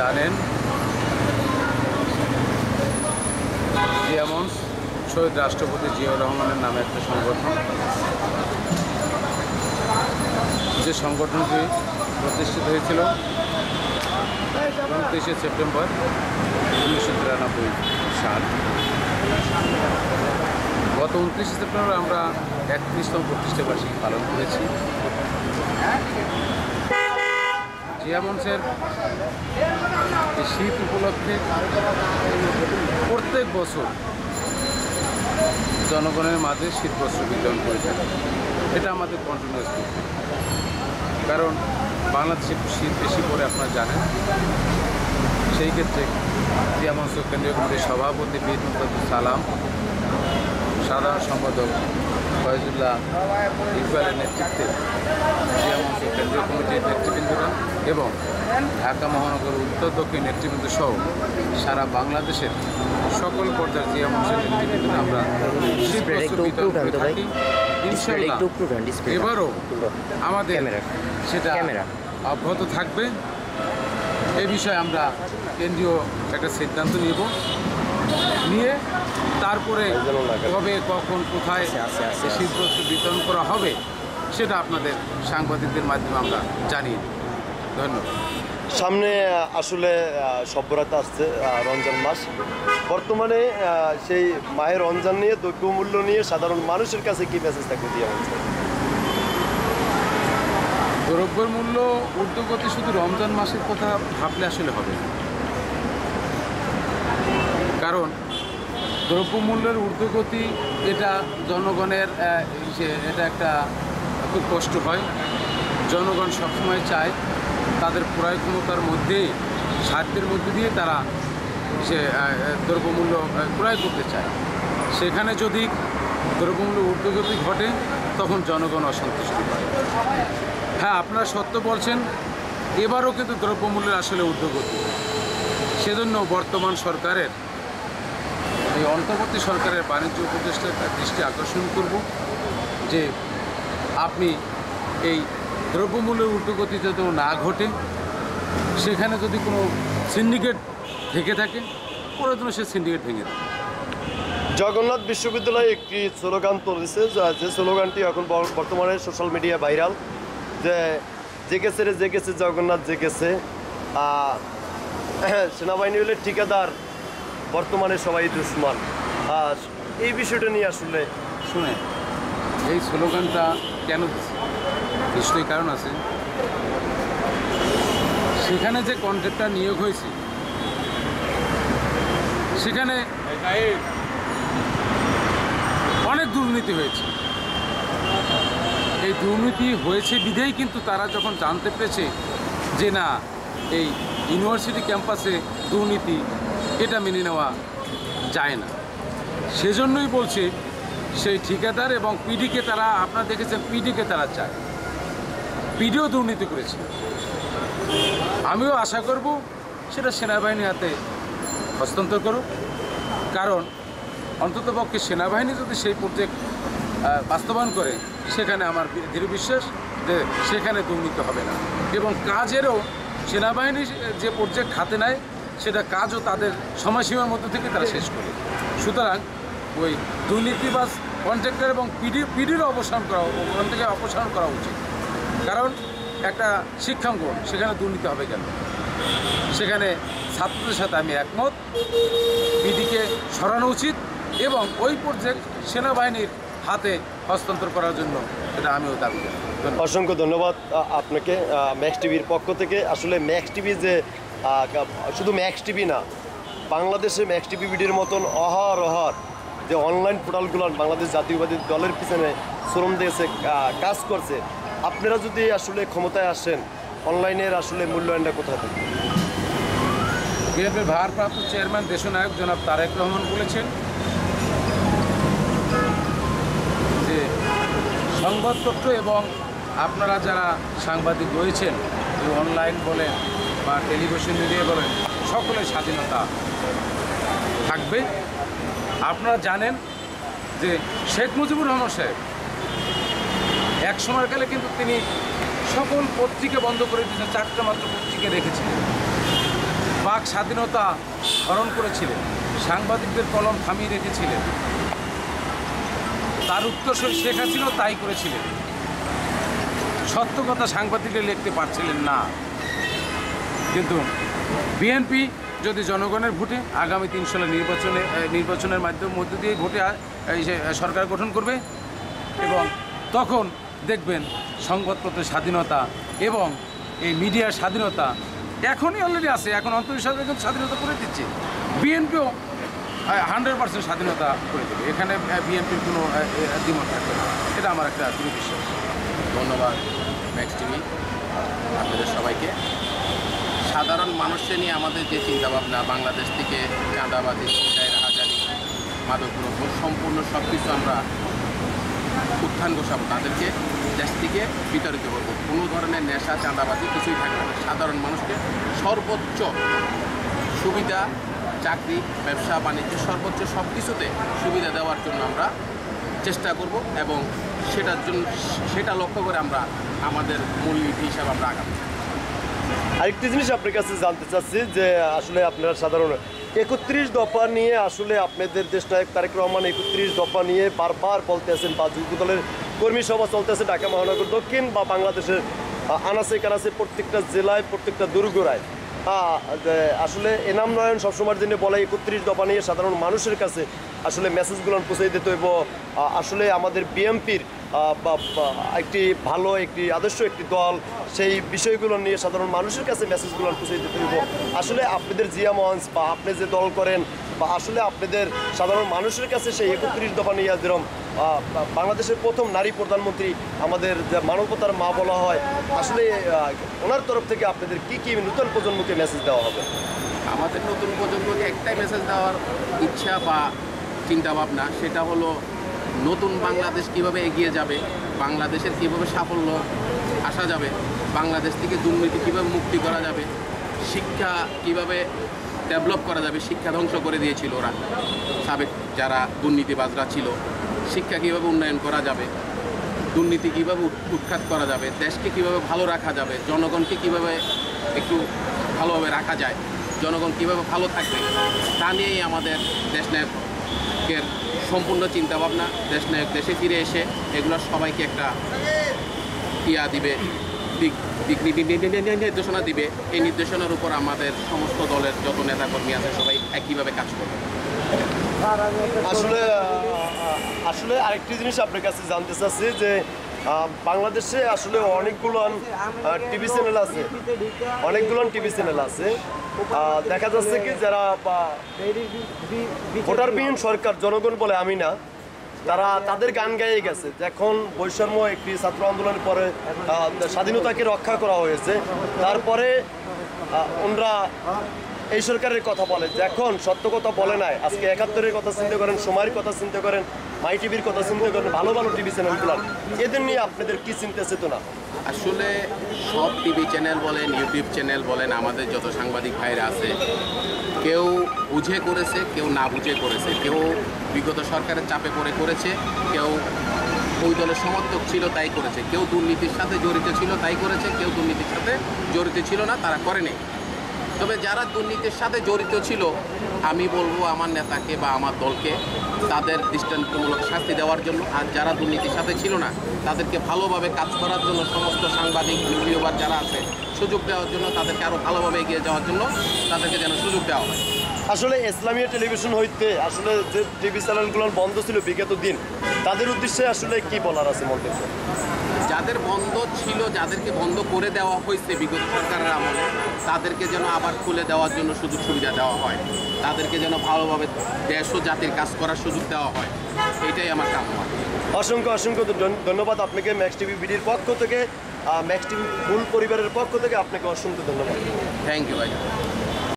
জানেন যেমন শহীদ রাষ্ট্রপতি জিয়াউর রহমানের নামে একটা সংগঠন, যে সংগঠনটি প্রতিষ্ঠিত হয়েছিল 29শে সেপ্টেম্বর 1993 সাল। গত 29শে সেপ্টেম্বর আমরা 31তম প্রতিষ্ঠা বার্ষিকী পালন করেছি। জিয়া মঞ্চের এই শীত উপলক্ষে প্রত্যেক বছর জনগণের মাঝে শীতবস্ত্র বিতরণ করে থাকে। এটা আমাদের কন্টিনিউয়াস, কারণ বাংলাদেশে শীত বেশি পড়ে আপনারা জানেন। সেই ক্ষেত্রে জিয়া মঞ্চ কেন্দ্রীয় কমিটির সভাপতি বীর মুফাজ্জল সালাম, সাধারণ সম্পাদক ফয়জুল্লাহ ইকবালের নেতৃত্বে জিয়া মঞ্চ কেন্দ্রীয় কমিটির নেতৃবৃন্দরা এবং ঢাকা মহানগর উত্তর দক্ষিণ নেতৃবৃন্দ সহ সারা বাংলাদেশের সকল পর্যায়ের জিয়া মঞ্চের নেতৃবৃন্দরা আমরা ইনশাআল্লাহ এবারও আমাদের সেটা অব্যাহত থাকবে। এই বিষয়ে আমরা কেন্দ্রীয় একটা সিদ্ধান্ত নিয়ে তারপরে কবে কখন কোথায় শীতবস্ত্র বিতরণ করা হবে সেটা আপনাদের সাংবাদিকদের মাধ্যমে আমরা জানিয়ে দিই। ধন্যবাদ। সামনে আসলে সভ্যরাতে আসছে রমজান মাস। বর্তমানে সেই মাহে রমজান নিয়ে দ্রব্যমূল্য নিয়ে সাধারণ মানুষের কাছে কি মেসেজ থাকবে জিয়া মঞ্চে? দ্রব্যের মূল্য ঊর্ধ্বগতি শুধু রমজান মাসের কথা ভাবলে আসলে হবে না, কারণ দ্রব্যমূল্যের ঊর্ধ্বগতি এটা জনগণের এটা একটা খুব কষ্ট হয়। জনগণ সবসময় চায় তাদের ক্রয় ক্ষমতার মধ্যে সাধ্যের মধ্যে দিয়ে তারা সে দ্রব্যমূল্য ক্রয় করতে চায়। সেখানে যদি দ্রব্যমূল্য ঊর্ধ্বগতি ঘটে তখন জনগণ অসন্তুষ্ট হয়। হ্যাঁ, আপনারা সত্য বলছেন, এবারও কিন্তু দ্রব্যমূল্যের আসলে ঊর্ধ্বগতি। সেজন্য বর্তমান সরকারের এই অন্তর্বর্তী সরকারের বাণিজ্য উপদেষ্টার দৃষ্টি আকর্ষণ করব যে আপনি এই দ্রব্যমূল্যের ঊর্ধ্বগতি যাতে না ঘটে, সেখানে যদি কোনো সিন্ডিকেট থেকে থাকে প্রয়োজন সে সিন্ডিকেট ভেঙে দেয়। জগন্নাথ বিশ্ববিদ্যালয়ে একটি স্লোগান তুলেছে, যে স্লোগানটি এখন বর্তমানে সোশ্যাল মিডিয়া ভাইরাল, যে জেগেছে রে জেগেছে জগন্নাথ জেগেছে, সেনাবাহিনী হলে ঠিকাদার, বর্তমানে সবাই দুশ্মন। এই বিষয়টা নিয়ে আসলে শুনে এই স্লোগানটা কেন দিচ্ছে, নিশ্চয়ই কারণ আছে। সেখানে যে কন্ট্রাক্টর নিয়োগ হয়েছে সেখানে অনেক দুর্নীতি হয়েছে। এই দুর্নীতি হয়েছে বিধেই কিন্তু তারা যখন জানতে পেরেছে যে না, এই ইউনিভার্সিটি ক্যাম্পাসে দুর্নীতি, এটা মেনে নেওয়া যায় না, সেজন্যই বলছে সেই ঠিকাদার এবং পিডিকে তারা, আপনারা দেখেছেন পিডিকে তারা চায়। পিডিও দুর্নীতি করেছে। আমিও আশা করব সেটা সেনাবাহিনীর হাতে হস্তান্তর করুক, কারণ অন্ততপক্ষে সেনাবাহিনী যদি সেই প্রজেক্ট বাস্তবায়ন করে সেখানে আমার দৃঢ় বিশ্বাস যে সেখানে দুর্নীতি হবে না, এবং কাজেরও সেনাবাহিনী যে প্রজেক্ট হাতে নেয় সেটা কাজও তাদের সময়সীমার মধ্যে থেকে তারা শেষ করে। সুতরাং ওই দুর্নীতিবাজ কন্ট্রাক্টর এবং পিডির অপসারণ করা, ওখান থেকে অপসারণ করা উচিত। কারণ একটা শিক্ষাঙ্গন, সেখানে দুর্নীতি হবে কেন? সেখানে ছাত্রদের সাথে আমি একমত, পিডিকে সরানো উচিত এবং ওই প্রজেক্ট সেনাবাহিনীর হাতে হস্তান্তর করার জন্য এটা আমিও দাবি করি। অসংখ্য ধন্যবাদ আপনাকে ম্যাক্স টিভির পক্ষ থেকে। আসলে ম্যাক্স টিভি যে শুধু ম্যাক্স টিভি না, বাংলাদেশে ম্যাক্স টিভি বিডির মতন অহরহ যে অনলাইন পোর্টালগুলো বাংলাদেশ জাতীয়বাদী দলের পিছনে শ্রম দিয়েছে, কাজ করছে। আপনারা যদি আসলে ক্ষমতায় আসেন, অনলাইনের আসলে মূল্যায়নটা কোথায় থাকে? বিএনপির ভারপ্রাপ্ত চেয়ারম্যান দেশনায়ক জনাব তারেক রহমান বলেছেন যে সংবাদপত্র এবং আপনারা যারা সাংবাদিক রয়েছেন, অনলাইন বলেন বা টেলিভিশন মিডিয়া বলেন, সকলের স্বাধীনতা থাকবে। আপনারা জানেন যে শেখ মুজিবুর রহমান সাহেব এক সময়কালে কিন্তু তিনি সকল পত্রিকা বন্ধ করে দিয়েছেন, 4টা মাত্র পত্রিকা রেখেছিলেন। বাক স্বাধীনতা হরণ করেছিলেন, সাংবাদিকদের কলম থামিয়ে রেখেছিলেন, তার উত্তরসূরি শেখ হাসিনাও তাই করেছিলেন। সত্য কথা সাংবাদিকরা লিখতে পারছিলেন না। কিন্তু বিএনপি যদি জনগণের ভোটে আগামী 3 সালের নির্বাচনের মধ্য দিয়ে ভোটে এই যে সরকার গঠন করবে, এবং তখন দেখবেন সংবাদপত্রের স্বাধীনতা এবং এই মিডিয়ার স্বাধীনতা এখনই অলরেডি আছে, এখন অন্তর্বিষয় স্বাধীনতা করে দিচ্ছে। বিএনপিও 100% স্বাধীনতা করে দেবে, এখানে বিএনপির কোনো দ্বিমত থাকবে না, এটা আমার একটা দৃঢ় বিশ্বাস। ধন্যবাদ ম্যাক্স টিভি আপনাদের সবাইকে। সাধারণ মানুষকে নিয়ে আমাদের যে চিন্তাভাবনা, বাংলাদেশ থেকে চাঁদাবাজি, ছিনতাই, রাহাজানি, মাদকদ্রব্য সম্পূর্ণ সব কিছু আমরা উত্থান ঘোষাবো, তাদেরকে দেশ থেকে বিতাড়িত করবো। কোনো ধরনের নেশা, চাঁদাবাজি কিছুই থাকবে না। সাধারণ মানুষকে সর্বোচ্চ সুবিধা, চাকরি, ব্যবসা বাণিজ্য সর্বোচ্চ সব কিছুতে সুবিধা দেওয়ার জন্য আমরা চেষ্টা করব, এবং সেটা লক্ষ্য করে আমরা আমাদের মূলনীতি হিসাবে আমরা আগাবো। আরেকটি জিনিস আপনার কাছে জানতে চাচ্ছি যে আসলে আপনারা সাধারণ 31 দফা নিয়ে আসলে আপনাদের দেশনায়ক তারেক রহমান 31 দফা নিয়ে বারবার বলতেছেন, বা যুব দলের কর্মী সভা চলতেছে ঢাকা মহানগর দক্ষিণ বা বাংলাদেশের আনাচে কানাচে প্রত্যেকটা জেলায়, প্রত্যেকটা দুর্গরায়। আসলে এনাম নয়ন সবসময়ের জন্য বলে 31 দফা নিয়ে সাধারণ মানুষের কাছে আসলে মেসেজগুলো পৌঁছে দিতে হইব। আসলে আমাদের বিএনপির একটি ভালো, একটি আদর্শ একটি দল, সেই বিষয়গুলো নিয়ে সাধারণ মানুষের কাছে মেসেজগুলো পৌঁছে দিতে হইব। আসলে আপনাদের জিয়া মঞ্চ বা আপনি যে দল করেন, বা আসলে আপনাদের সাধারণ মানুষের কাছে সেই 31 দফা নিয়ে যেরকম বাংলাদেশের প্রথম নারী প্রধানমন্ত্রী, আমাদের যে মানবতার মা বলা হয়, আসলে ওনার তরফ থেকে আপনাদের কি কি নতুন প্রজন্মকে মেসেজ দেওয়া হবে? আমাদের নতুন প্রজন্মকে একটাই মেসেজ দেওয়ার ইচ্ছা বা চিন্তাভাবনা, সেটা হলো নতুন বাংলাদেশ কিভাবে এগিয়ে যাবে, বাংলাদেশের কিভাবে সাফল্য আসা যাবে, বাংলাদেশ থেকে দুর্নীতি কীভাবে মুক্তি করা যাবে, শিক্ষা কিভাবে ডেভেলপ করা যাবে। শিক্ষা ধ্বংস করে দিয়েছিল ওরা, সাবেক যারা দুর্নীতিবাজরা ছিল। শিক্ষা কীভাবে উন্নয়ন করা যাবে, দুর্নীতি কীভাবে উৎখাত করা যাবে, দেশকে কীভাবে ভালো রাখা যাবে, জনগণকে কীভাবে একটু ভালোভাবে রাখা যায়, জনগণ কীভাবে ভালো থাকবে, তা নিয়েই আমাদের দেশনায়কের সম্পূর্ণ চিন্তাভাবনা। দেশনায়ক দেশে ফিরে এসে এগুলো সবাইকে একটা দিবে, নির্দেশনা দিবে। এই নির্দেশনার উপর আমাদের সমস্ত দলের যত নেতাকর্মী আছে সবাই একইভাবে কাজ করবে। আসলে আরেকটি জিনিস আপনার কাছে জানতে চাচ্ছি যে বাংলাদেশে আসলে অনেকগুলো টিভি চ্যানেল আছে, দেখা যাচ্ছে কি যারা ভোটারবিহীন সরকার, জনগণ বলে আমি না, তারা তাদের গান গাইয়ে গেছে। এখন বৈষম্য একটি ছাত্র আন্দোলনের পরে স্বাধীনতাকে রক্ষা করা হয়েছে, তারপরে ওনারা এই সরকারের কথা বলে, এখন সত্য কথা বলে নাই। আজকে 71-এর কথা চিন্তা করেন, সময়ের কথা চিন্তা করেন, মাই টিভির কথা চিন্তা করেন, ভালো ভালো টিভি চ্যানেলগুলো, এদের নিয়ে আপনাদের কি চিন্তা চেতনা? আসলে সব টিভি চ্যানেল বলেন, ইউটিউব চ্যানেল বলেন, আমাদের যত সাংবাদিক ভাইরা আছে, কেউ বুঝে করেছে, কেউ না বুঝে করেছে, কেউ বিগত সরকারের চাপে পড়ে করেছে, কেউ ওই দলের সমর্থক ছিল তাই করেছে, কেউ দুর্নীতির সাথে জড়িত ছিল তাই করেছে, কেউ দুর্নীতির সাথে জড়িত ছিল না, তারা করেনি। তবে যারা দুর্নীতির সাথে জড়িত ছিল, আমি বলবো আমার নেতাকে বা আমার দলকে তাদের দৃষ্টান্তমূলক শাস্তি দেওয়ার জন্য, আর যারা দুর্নীতির সাথে ছিল না তাদেরকে ভালোভাবে কাজ করার জন্য সমস্ত সাংবাদিক, ভিডিওবার যারা আছে সুযোগ দেওয়ার জন্য, তাদেরকে আরও ভালোভাবে এগিয়ে যাওয়ার জন্য তাদেরকে যেন সুযোগ দেওয়া হয়। আসলে ইসলামীয় টেলিভিশন হইতে আসলে যে টিভি চ্যানেলগুলো বন্ধ ছিল বিগত দিন, তাদের উদ্দেশ্যে আসলে কি বলার আছে মন্তব্য? যাদের বন্ধ ছিল, যাদেরকে বন্ধ করে দেওয়া হয়েছে বিগত সরকারের আমলে, তাদেরকে যেন আবার খুলে দেওয়ার জন্য সুযোগ সুবিধা দেওয়া হয়, তাদেরকে যেন ভালোভাবে দেশ ও জাতির কাজ করার সুযোগ দেওয়া হয়, এইটাই আমার কাম্য। অসংখ্য ধন্যবাদ আপনাকে ম্যাক্স টিভি বিডির পক্ষ থেকে, ম্যাক্স টিভি ফুল পরিবারের পক্ষ থেকে আপনাকে অসংখ্য ধন্যবাদ। থ্যাংক ইউ ভাই।